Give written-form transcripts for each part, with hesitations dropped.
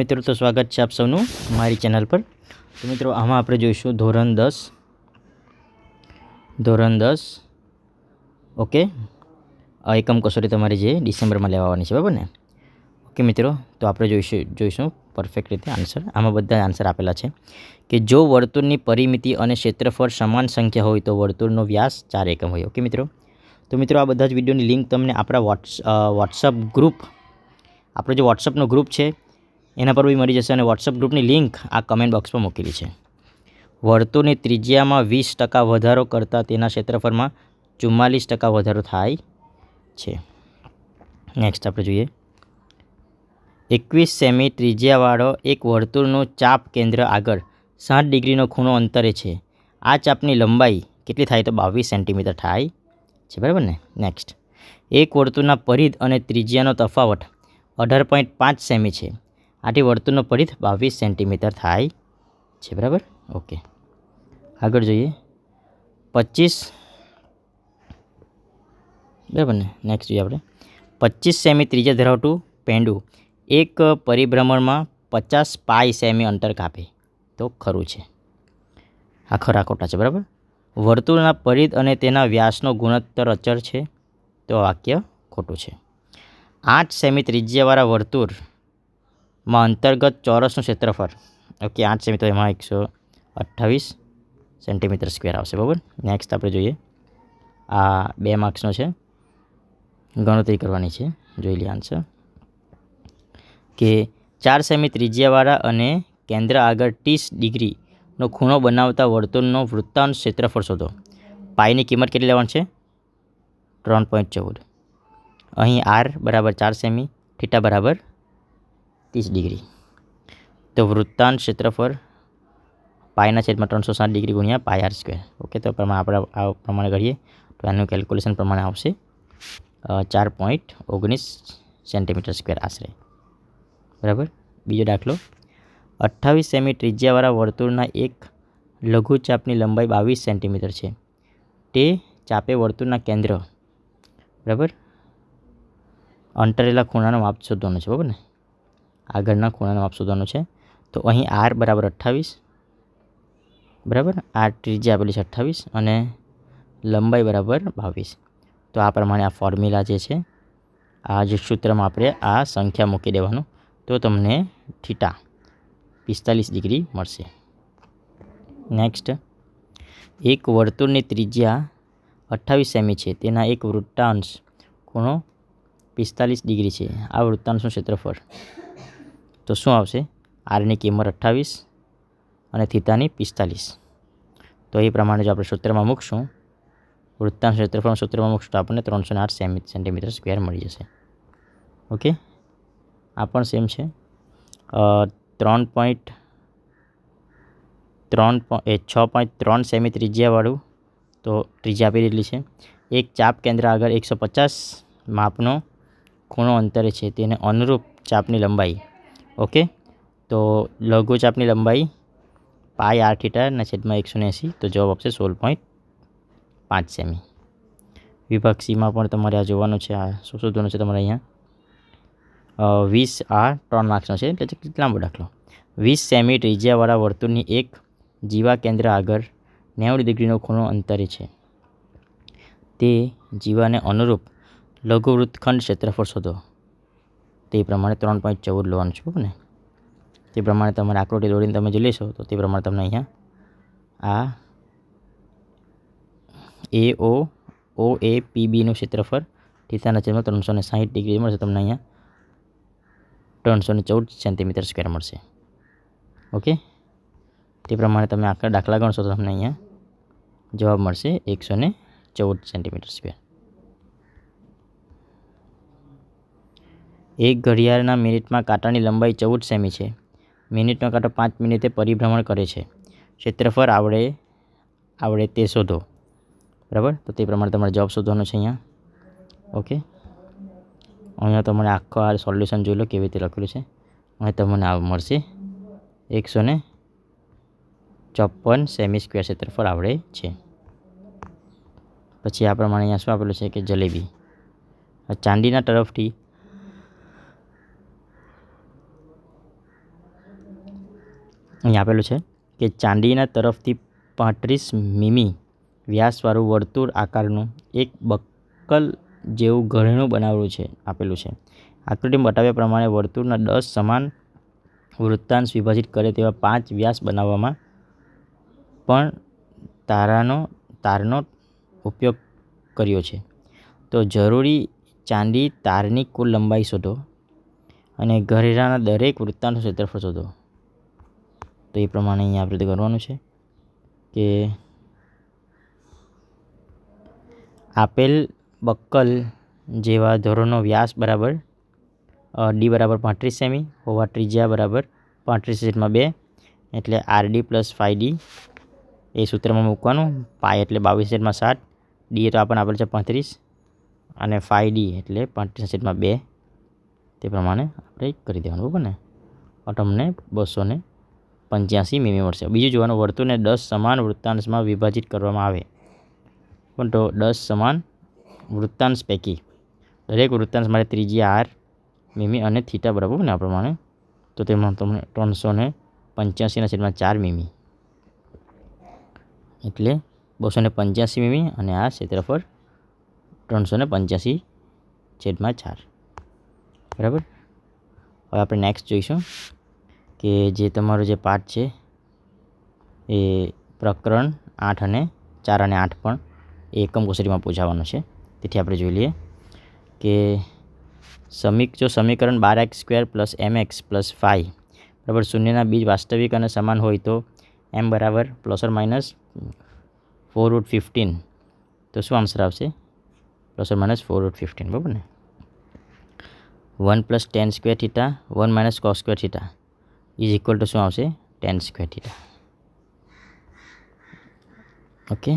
મિત્રો, તો સ્વાગત છે આપ સૌનું મારી ચેનલ પર। તો મિત્રો, આમાં આપણે જોઈશું ધોરણ 10 ઓકે, એકમ કસોટી તમારી જે ડિસેમ્બરમાં લેવાની છે, બરાબર ને। ઓકે મિત્રો, તો આપણે જોઈશું પરફેક્ટ રીતે આન્સર। આમાં બધા આન્સર આપેલા છે કે જો વર્તુળની પરિમિતિ અને ક્ષેત્રફળ સમાન સંખ્યા હોય તો વર્તુળનો વ્યાસ 4 એકમ હોય। ઓકે મિત્રો, તો મિત્રો આ બધા જ વિડીયોની લિંક તમને આપણા વોટ્સઅપ ગ્રુપ, આપણો જે વોટ્સઅપનો ગ્રુપ છે એના પર બી મળી જશે, અને વોટ્સઅપ ગ્રુપની લિંક આ કમેન્ટ બોક્સમાં મૂકેલી છે। વર્તુળની ત્રિજ્યામાં 20% વધારો કરતાં તેના ક્ષેત્રફળમાં 44% વધારો થાય છે। નેક્સ્ટ આપણે જોઈએ, 21 સેમી ત્રિજ્યાવાળો એક વર્તુળનું ચાપ કેન્દ્ર આગળ 60 ડિગ્રીનો ખૂણો અંતરે છે। આ ચાપની લંબાઈ કેટલી થાય? તો 22 સેન્ટીમીટર થાય છે, બરાબર ને। નેક્સ્ટ, એક વર્તુળના પરિધ અને ત્રિજ્યાનો તફાવત 18.5 સેમી છે। આથી વર્તુળનો પરિધ 22 સેન્ટીમીટર થાય છે, બરાબર। ઓકે, આગળ જોઈએ, 25, બરાબર ને। નેક્સ્ટ જોઈએ આપણે, 25 સેમી ત્રિજ્યા ધરાવતું પેંડું એક પરિભ્રમણમાં 50 પાઈ સેમી અંતર કાપે તો ખરું છે? આ ખરા ખોટા છે, બરાબર। વર્તુળના પરિધ અને તેના વ્યાસનો ગુણોત્તર અચળ છે તો વાક્ય ખોટું છે। 8 સેમી ત્રિજ્યાવાળા વર્તુળમાં અંતર્ગત ચોરસનું ક્ષેત્રફળ, ઓકે 8 સેમી તો એમાં 128 સેન્ટીમીટર સ્ક્વેર આવશે, બરાબર। નેક્સ્ટ આપણે જોઈએ, આ 2 માર્ક્સનો છે, ગણતરી કરવાની છે, જોઈ લઈએ આન્સર કે 4 સેમી ત્રિજ્યાવાળા અને કેન્દ્ર આગળ 30 ડિગ્રીનો ખૂણો બનાવતા વર્તુળનો વૃત્તાંશ ક્ષેત્રફળ શોધો। પાઈની કિંમત કેટલી લેવાની છે? 3.14। અહીં આર બરાબર 4 સેમી, થીટા બરાબર 30 ડિગ્રી, તો વૃત્તાંશ ક્ષેત્રફળ પાઈના છેદમાં 360 ડિગ્રી ગુણ્યા પાઈ આર સ્ક્વેર। ઓકે, તો આપણે આ પ્રમાણે કરીએ તો એનું કેલ્ક્યુલેશન પ્રમાણે આવશે 4.19 સેન્ટીમીટર સ્ક્વેર આશરે, બરાબર। બીજો દાખલો, 28 સેમી ત્રિજ્યાવાળા વર્તુળના એક લઘુચાપની લંબાઈ 22 સેન્ટીમીટર છે। તે ચાપે વર્તુળના કેન્દ્ર, બરાબર, અંતરેલા ખૂણાનો માપ શોધવાનો છે, બરાબર ને। આગળના ખૂણાનો માપ શોધવાનો છે, તો અહીં આર બરાબર 28, બરાબર, આ ત્રિજ્યા આપેલી છે 28 અને લંબાઈ બરાબર 22। તો આ પ્રમાણે આ ફોર્મ્યુલા જે છે, આ જે સૂત્રમાં આપણે આ સંખ્યા મૂકી દેવાનું, તો તમને થીટા 45 ડિગ્રી મળશે। નેક્સ્ટ, એક વર્તુળની ત્રિજ્યા 28 સેમી છે, તેના એક વૃત્તાંશ ખૂણો 45 ડિગ્રી છે। આ વૃત્તાંશનું ક્ષેત્રફળ તો શું આવશે? આરની કિંમત 28 અને થીટાની 45। તો એ પ્રમાણે જો આપણે સૂત્રમાં મૂકશું, વૃત્તાંશ ક્ષેત્રફળ સૂત્રમાં મૂકશું તો આપણને 308 સેન્ટીમીટર સ્ક્વેર મળી જશે। ઓકે, આ પણ સેમ છે, 6.3 સેમી ત્રિજ્યાવાળું, તો ત્રિજ્યા આપી દીધેલી છે। એક ચાપ કેન્દ્ર આગળ 150 માપનો ખૂણો અંતરે છે, તેને અનુરૂપ ચાપની લંબાઈ, ઓકે, તો લઘુ ચાપની લંબાઈ પાઈ આર થીટાના છેદમાં 180, તો જવાબ આપશે 16.5 સેમી। વિભાગ સીમાં પણ તમારે આ જોવાનું છે, આ શું શોધવાનું છે તમારે અહીંયા 20, આ 3 માર્ક્સનો છે, એટલે કેટલા લાંબો દાખલો, 20 સેમી ત્રિજ્યાવાળા વર્તુળની એક જીવા કેન્દ્ર આગળ 90 ડિગ્રીનો ખૂણો અંતરે છે। તે જીવાને અનુરૂપ લઘુ વૃત્તખંડ ક્ષેત્રફળ શોધો। તે પ્રમાણે 3.14 લેવાનું છે, બરાબર ને। તે પ્રમાણે તમારે આકૃતિ દોરીને તમે જે લેશો તો તે પ્રમાણે તમને અહીંયા આ ઓ એ પી બીનું ક્ષેત્રફળ થીટાના છેદમાં 360 ડિગ્રી મળશે, તમને અહીંયા 314 સેન્ટીમીટર સ્ક્વેર મળશે। ઓકે, તે પ્રમાણે તમે આખા દાખલા ગણશો તો તમને અહીંયા જવાબ મળશે 114 સેન્ટીમીટર સ્ક્વેર। એક ઘડિયાળના મિનિટમાં કાંટાની લંબાઈ 14 સેમી છે। મિનિટનો કાંટો 5 મિનિટે પરિભ્રમણ કરે છે। ક્ષેત્રફળ આવડે તે શોધો, બરાબર। તો તે પ્રમાણે તમારે જવાબ શોધવાનો છે અહીંયા। ઓકે, અહીંયા તમને આખો આ સોલ્યુશન જોઈ લો કેવી રીતે લખેલું છે। અહીં તમને આ મળશે 154 સેમી સ્ક્વેર ક્ષેત્રફળ આવડે છે। પછી આ પ્રમાણે અહીંયા શું આપેલું છે કે જલેબી, ચાંદીના તરફથી અહીં આપેલું છે કે ચાંદીના તરફથી 35 મીમી વ્યાસવાળું વર્તુળ આકારનું એક બક્કલ જેવું ઘરેણું બનાવેલું છે આપેલું છે. આકૃતિમાં બતાવ્યા પ્રમાણે વર્તુળના 10 સમાન વૃત્તાંશ વિભાજિત કરે તેવા 5 વ્યાસ બનાવવામાં પણ તારનો ઉપયોગ કર્યો છે. તો જરૂરી ચાંદી તારની કુલ લંબાઈ શોધો અને ઘરેરાના દરેક વૃત્તાંશનું ક્ષેત્રફળ શોધો. તો એ પ્રમાણે અહીંયા આપણે કરવાનું છે કે આપેલ બક્કલ જેવા ધોરણનો વ્યાસ બરાબર ડી બરાબર 35 સેમી હોવા ત્રિજ્યા બરાબર 35/2 એટલે RD + 5D એ સૂત્રમાં મૂકવાનું. પાય એટલે 22/7, ડી તો આપણને આપેલ છે 35 અને 5D એટલે 35/2 તે પ્રમાણે આપણે કરી દેવાનું બરાબર ને. તમને 285 મીમી મળશે. બીજું જોવાનું, વર્તુળને 10 સમાન વૃત્તાંશમાં વિભાજિત કરવામાં આવે પણ તો 10 સમાન વૃત્તાંશ પૈકી દરેક વૃત્તાંશ માટે ત્રિજ્યા R મીમી અને થીટા બરાબર ને આ પ્રમાણે. તો તેમાં તમને 385/4 મીમી એટલે 285 મીમી અને આ ક્ષેત્રફળ 385/4 બરાબર. હવે આપણે નેક્સ્ટ જોઈશું કે જે તમારો જે પાઠ છે એ પ્રકરણ 8 અને 4 અને 8 પણ એકમ કસોટીમાં પૂછાવાનો છે. તેથી આપણે જોઈ લઈએ કે સમીકરણ 12x² + mx + 5 બરાબર 0ના બીજ વાસ્તવિક અને સમાન હોય તો m બરાબર ±4√15. તો શું આન્સર આવશે? ±4√15 બરાબર ને. 1 + tan² θ 1 - cos² θ = શું આવશે? tan² θ. ઓકે,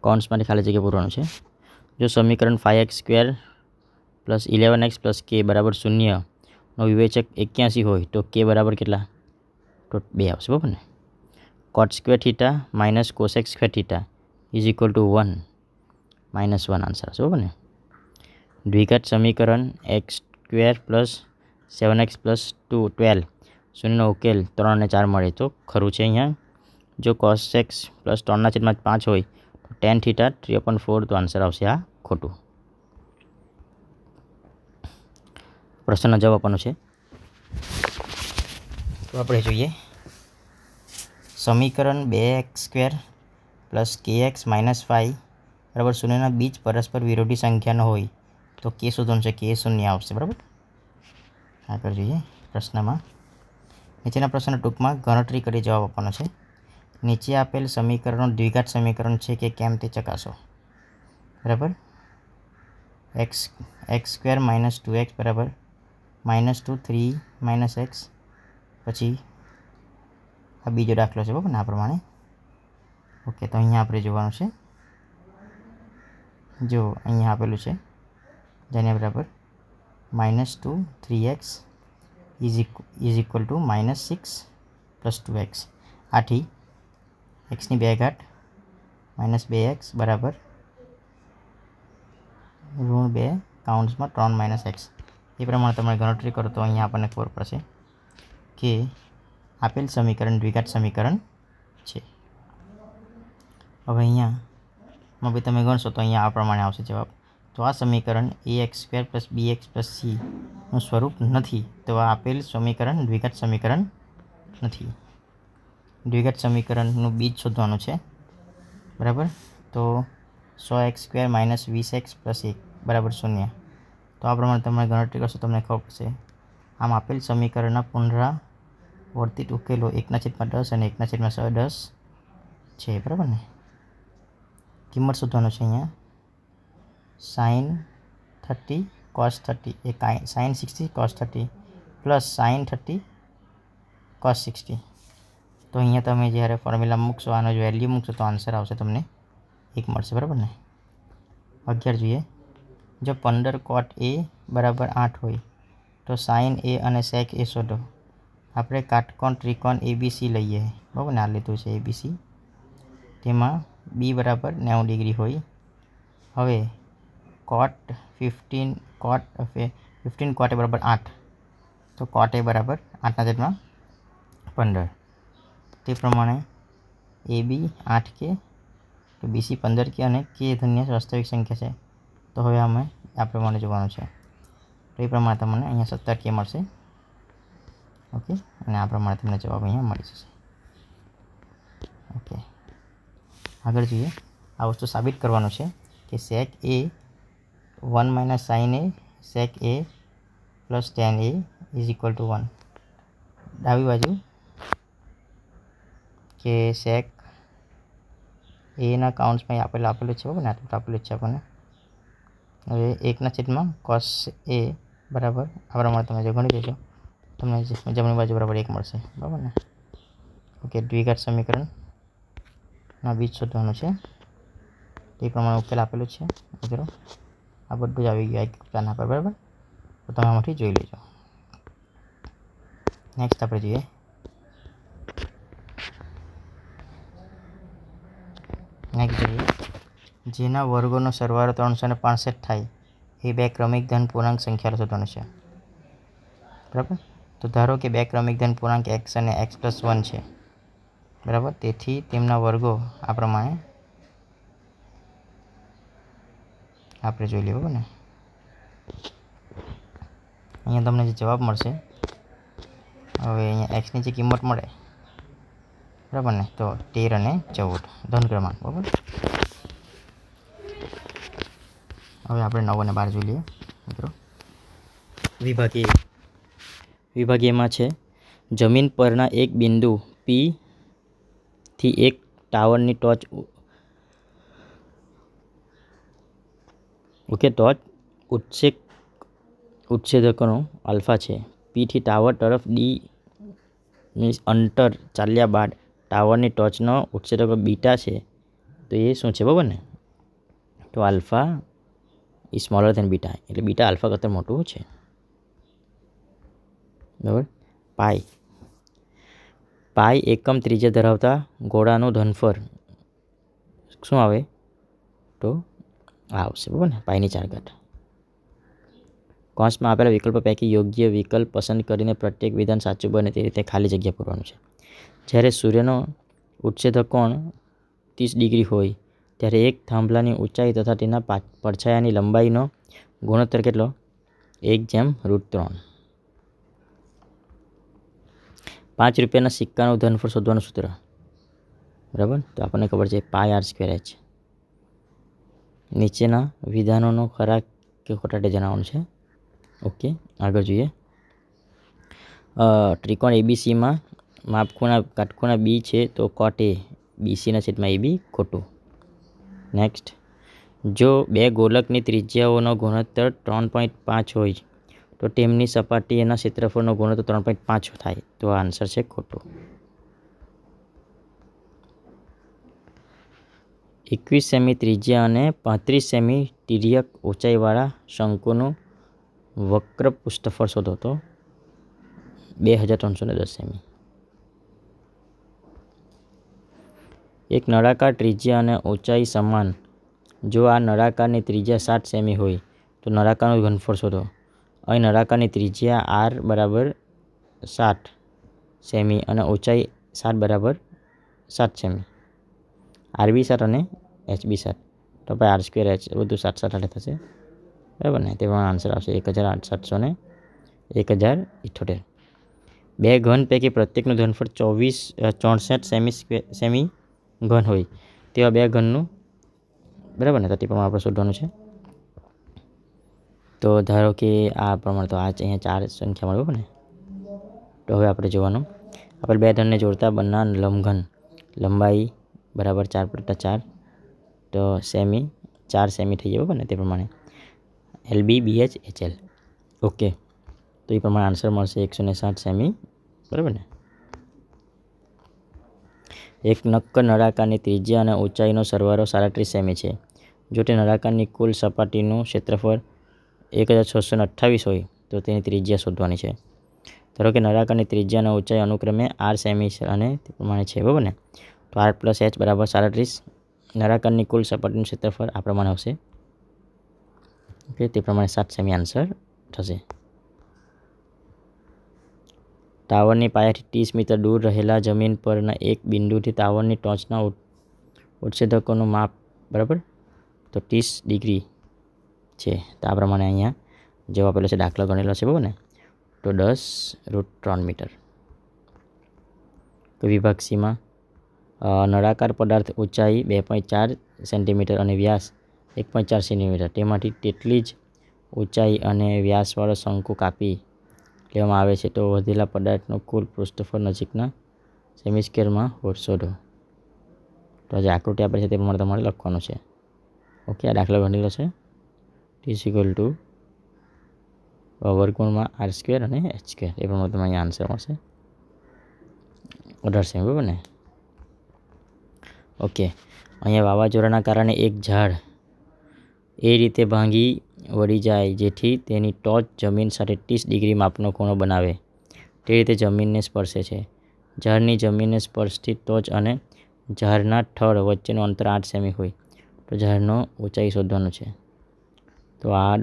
કૌંસમાંથી ખાલી જગ્યા પૂરવાનું છે. જો સમીકરણ 5x² + 11x + k બરાબર 0 નો વિવેચક 81 હોય તો k બરાબર કેટલા? તો 2 આવશે બરાબર ને. cot² θ - cosec² θ = 1 -1 આન્સર આવશે બરાબર ને. દ્વિઘાત સમીકરણ x² + 7x + 12 0નો ઉકેલ 3 અને 4 મળે તો ખરું છે. અહીંયા જો cos x + 3/5 હોય તો tan θ 3/4 તો આન્સર આવશે આ ખોટું. પ્રશ્નનો જવાબ આપવાનો છે. તો આપણે જોઈએ સમીકરણ 2x² + kx - 5 બરાબર 0ના બીજ પરસ્પર વિરોધી સંખ્યાનો હોય તો k શોધવાનું છે. k 0 આવશે બરાબર. આગળ જોઈએ પ્રશ્નમાં. નીચેના પ્રશ્નનો ટૂંકમાં ગણતરી કરી જવાબ આપવાનો છે. નીચે આપેલ સમીકરણો દ્વિઘાત સમીકરણ છે કે કેમ તે ચકાસો બરાબર. x² - 2x બરાબર -2 3 - x. પછી આ બીજો દાખલો છે બરાબર ને આ પ્રમાણે. ઓકે, તો અહીંયા આપણે જોવાનું છે. જો અહીંયા આપેલું છે જેને બરાબર -2 3x = -6 + 2x. આથી x ની 2 ઘાત -2x બરાબર -2 કૌંસમાં 3 - x. એ પ્રમાણે તમે ગણતરી કરો તો અહીંયા આપણને ખબર પડશે કે આપેલ સમીકરણ દ્વિઘાત સમીકરણ છે. હવે અહીંયામાં બી તમે ગણશો તો અહીંયા આ પ્રમાણે આવશે જવાબ. તો આ સમીકરણ ax² + bx + c નું સ્વરૂપ નથી તો આ આપેલ સમીકરણ દ્વિઘાત સમીકરણ નથી. દ્વિઘાત સમીકરણનું બીજ શોધવાનું છે બરાબર. તો 100x² - 20x + 1 બરાબર 0. તો આ પ્રમાણે તમે ગણતરી કરશો તમને ખબર પડશે. આમ આપેલ સમીકરણના પુનરાવર્તિત ઉકેલો 1/10 અને 1/110 છે બરાબર ને. કિંમત શોધવાનું છે. અહીંયા sin 30 cos 30 એ sin 60 cos 30 + sin 30 cos 60. તો અહીંયા તમે જ્યારે ફોર્મ્યુલા મૂકશો, આનો જો વેલ્યુ મૂકશો તો આન્સર આવશે તમને 1 મળશે બરાબર ને. 11 જોઈએ. જો 15 cot a બરાબર 8 હોય તો sin a અને sec a શોધો. આપણે કાટકોણ ત્રિકોણ ABC લઈએ બરાબર ને. આ લીધું છે ABC. તેમાં b બરાબર 90 ડિગ્રી હોય. હવે cot 15 cot બરાબર 8 તો cot a બરાબર 8/15. તે પ્રમાણે AB 8K તો BC 15K અને K ધન્ય વાસ્તવિક સંખ્યા છે. તો હવે અમે આ પ્રમાણે જોવાનું છે. તો એ પ્રમાણે તમને અહીંયા 17K મળશે. ઓકે, અને આ પ્રમાણે તમને જવાબ અહીંયા મળી જશે. ઓકે, આગળ જોઈએ. આ વસ્તુ સાબિત કરવાનું છે કે sec a 1 - sin a sec a plus tan a is equal to 1. ડાબી બાજુ કે sec a ના કાઉન્ટ્સમાં આપેલું છે બરાબર ને, આટલું આપેલું છે આપણને. હવે 1/, cos a બરાબર આ પ્રમાણે તમે જો ગણી દેશો તમને જમણી બાજુ બરાબર 1 મળશે બરાબર ને. ઓકે, દ્વિઘાત સમીકરણના બીજ શોધવાનું છે. તે પ્રમાણે ઉકેલ આપેલું છે મિત્રો. આ બધું જ આવી ગયું એક પ્લાન પર બરાબર. તો તમે આમાંથી જોઈ લેજો. નેક્સ્ટ આપણે જોઈએ જેના વર્ગોનો સરવાળો 365 થાય એ બે ક્રમિક ધન પૂર્ણાંક સંખ્યા શોધવાનું છે બરાબર. તો ધારો કે બે ક્રમિક ધન પૂર્ણાંક x અને x+1 છે બરાબર. તેથી તેમના વર્ગો આ પ્રમાણે આપણે જોઈ લઈએ બરાબર ને. અહીંયા તમને જે જવાબ મળશે, હવે અહીંયા એક્સની જે કિંમત મળે બરાબર ને, તો 13 અને 14 ધન ક્રમાંક બરાબર. હવે આપણે 9 અને 12 જોઈ લઈએ મિત્રો. વિભાગીયમાં છે જમીન પરના એક બિંદુ P થી એક ટાવરની ટોચ ઉચ્છેદકોનો આલ્ફા છે. P થી ટાવર તરફ D અંતર ચાલ્યા બાદ ટાવરની ટોચનો ઉચ્છેદકો બીટા છે. તો એ શું છે બરાબર ને, તો alpha is smaller than beta, એટલે બીટા આલ્ફા કરતાં મોટું છે બરાબર. પાઈ એકમ ત્રિજ્યા ધરાવતા ગોળાનું ઘનફળ શું આવે, તો આ આવશે બરાબર ને, પાઈની 4 ઘાત. કૌંસમાં આપેલા વિકલ્પો પૈકી યોગ્ય વિકલ્પ પસંદ કરીને પ્રત્યેક વિધાન સાચું બને તે રીતે ખાલી જગ્યા પૂરવાનું છે. જ્યારે સૂર્યનો ઉચ્છેદક કોણ 30 ડિગ્રી હોય ત્યારે એક થાંભલાની ઊંચાઈ તથા તેના પડછાયાની લંબાઈનો ગુણોત્તર કેટલો, 1/√3. 5 રૂપિયાના સિક્કાનું ઘનફળ શોધવાનું સૂત્ર બરાબર. તો આપણને ખબર છે πr²h. નીચેના વિધાનોનો ખરા કે ખોટા તે જણાવવાનું છે. ઓકે, આગળ જોઈએ. ત્રિકોણ ABCમાં કાટખૂણા B છે તો cot A BC/AB ખોટું. નેક્સ્ટ, જો બે ગોલકની ત્રિજ્યાઓનો ગુણોત્તર 3.5 હોય તો તેમની સપાટીના ક્ષેત્રફળનો ગુણોત્તર 3.5 થાય, તો આ આન્સર છે ખોટું. 21 સેમી ત્રિજ્યા અને 35 સેમી તિર્યક ઊંચાઈવાળા શંકુનું વક્ર પૃષ્ઠફળ શોધો, તો 2310 સેમી. એક નળાકાર ત્રિજ્યા અને ઊંચાઈ સમાન જો આ નળાકારની ત્રિજ્યા 7 સેમી હોય તો નળાકારનું ઘનફળ શોધો. અહીં નળાકારની ત્રિજ્યા r બરાબર 7 સેમી અને ઊંચાઈ 7 બરાબર 7 સેમી. RB 7 અને HB 7, તો ભાઈ r²h બધું 7 થશે બરાબર ને. તેમાં આન્સર આવશે 1700 અને 1078. બે ઘન પૈકી પ્રત્યેકનું ઘનફળ 64 સેમી ઘન હોય તેવા બે ઘનનું બરાબર ને, તો તે પ્રમાણે આપણે શોધવાનું છે. તો ધારો કે આ પ્રમાણે, તો આ અહીંયા 4 સંખ્યા મળે બરાબર ને. તો હવે આપણે જોવાનું, આપણે બે ધનને જોડતા બંને લંબઘન લંબાઈ બરાબર 4/4 તો સેમી 4 સેમી થઈ જાય બરાબર ને. તે પ્રમાણે LB BH HL. ઓકે, તો એ પ્રમાણે આન્સર મળશે 160 સેમી બરાબર ને. એક નક્કર નળાકારની ત્રિજ્યા અને ઊંચાઈનો સરવાળો 37 સેમી છે. જો તે નળાકારની કુલ સપાટીનું ક્ષેત્રફળ 1628 હોય તો તેની ત્રિજ્યા શોધવાની છે. ધારો કે નળાકારની ત્રિજ્યા અને ઊંચાઈ અનુક્રમે r સેમી અને તે પ્રમાણે છે બરાબર ને. તો r+h બરાબર 37. નળાકારની કુલ સપાટીનું ક્ષેત્રફળ આ પ્રમાણે આવશે. ઓકે, તે પ્રમાણે 7 સેમી આન્સર થશે. ટાવરની પાયાથી 30 મીટર દૂર રહેલા જમીન પરના એક બિંદુથી ટાવરની ટોચના ઉત્સેચકોનું માપ, બરાબર, તો 30 ડિગ્રી છે. તો આ પ્રમાણે અહીંયા જવાબ આપેલો છે, દાખલો ગણેલો છે, બરાબર ને. તો 10√3 મીટર. તો વિભાગ સીમાં નળાકાર પદાર્થ ઊંચાઈ 2.4 સેન્ટીમીટર અને વ્યાસ 1.4 સેન્ટીમીટર, તેમાંથી તેટલી જ ઊંચાઈ અને વ્યાસવાળો શંકુ કાપી લેવામાં આવે છે, તો વધેલા પદાર્થનો કુલ પૃષ્ઠફળ નજીકના સેમી-સ્ક્વેરમાં શોધો. તો જે આકૃતિ આપે છે તે પ્રમાણે તમારે લખવાનું છે. ઓકે, આ દાખલો ગણેલો છે. T વર્ગમૂળમાં r² અને h², એ પ્રમાણે તમને અહીંયા આન્સર મળશે. 18 સેમી, બરાબર ને. ઓકે, અહીંયા વાવાઝોડાના કારણે એક ઝાડ એ રીતે ભાંગી વળી જાય જેથી તેની ટોચ જમીન સાથે 30 ડિગ્રી માપનો ખૂણો બનાવે, તે રીતે જમીનને સ્પર્શે છે. ઝાડની જમીનને સ્પર્શતી ટોચ અને ઝાડના થડ વચ્ચેનું અંતર 8 સેમી હોય, તો ઝાડનો ઊંચાઈ શોધવાનું છે. તો આ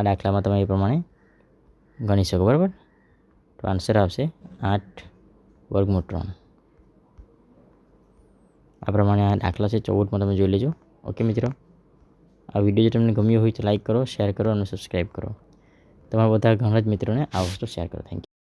દાખલામાં તમે એ પ્રમાણે ગણી શકો, બરાબર. તો આન્સર આવશે 8√3. આ પ્રમાણે આ દાખલા છે 14માં તમે જોઈ લેજો. ઓકે મિત્રો, આ વિડીયો જો તમને ગમ્યો હોય તો લાઈક કરો, શેર કરો અને સબસ્ક્રાઈબ કરો. તમારા બધા ઘણા જ મિત્રોને આ વસ્તુ શેર કરો. Thank you.